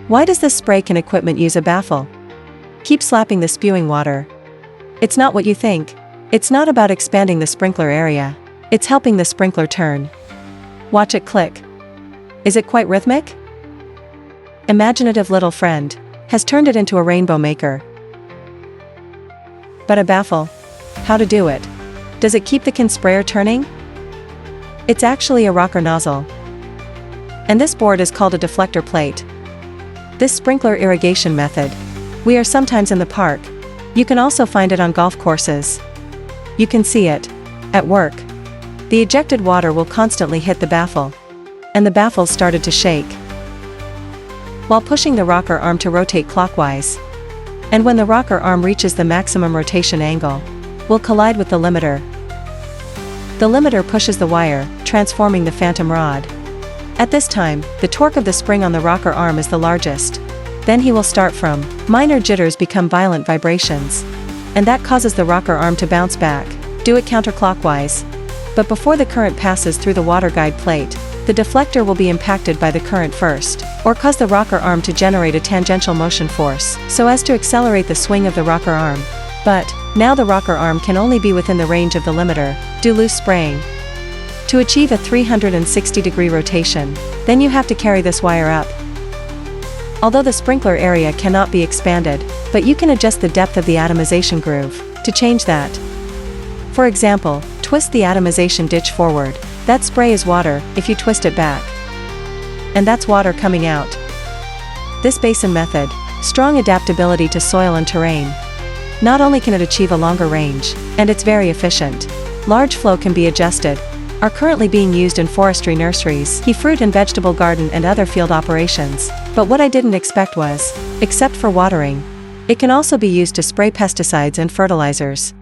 Why does this spray can equipment use a baffle? Keep slapping the spewing water. It's not what you think. It's not about expanding the sprinkler area. It's helping the sprinkler turn. Watch it click. Is it quite rhythmic? Imaginative little friend has turned it into a rainbow maker. But a baffle? How to do it? Does it keep the can sprayer turning? It's actually a rocker nozzle. And this board is called a deflector plate. This sprinkler irrigation method, we are sometimes in the park. You can also find it on golf courses. You can see it at work. The ejected water will constantly hit the baffle. And the baffle started to shake while pushing the rocker arm to rotate clockwise. And when the rocker arm reaches the maximum rotation angle, will collide with the limiter. The limiter pushes the wire, transforming the phantom rod. At this time, the torque of the spring on the rocker arm is the largest. Then he will start from minor jitters become violent vibrations. And that causes the rocker arm to bounce back. Do it counterclockwise. But before the current passes through the water guide plate, the deflector will be impacted by the current first, or cause the rocker arm to generate a tangential motion force, so as to accelerate the swing of the rocker arm. But now the rocker arm can only be within the range of the limiter. Do loose spraying. To achieve a 360-degree rotation, then you have to carry this wire up. Although the sprinkler area cannot be expanded, but you can adjust the depth of the atomization groove to change that. For example, twist the atomization ditch forward. That spray is water if you twist it back. And that's water coming out. This basin method, strong adaptability to soil and terrain. Not only can it achieve a longer range, and it's very efficient. Large flow can be adjusted. Are currently being used in forestry nurseries, fruit and vegetable garden and other field operations. But what I didn't expect was, except for watering, it can also be used to spray pesticides and fertilizers.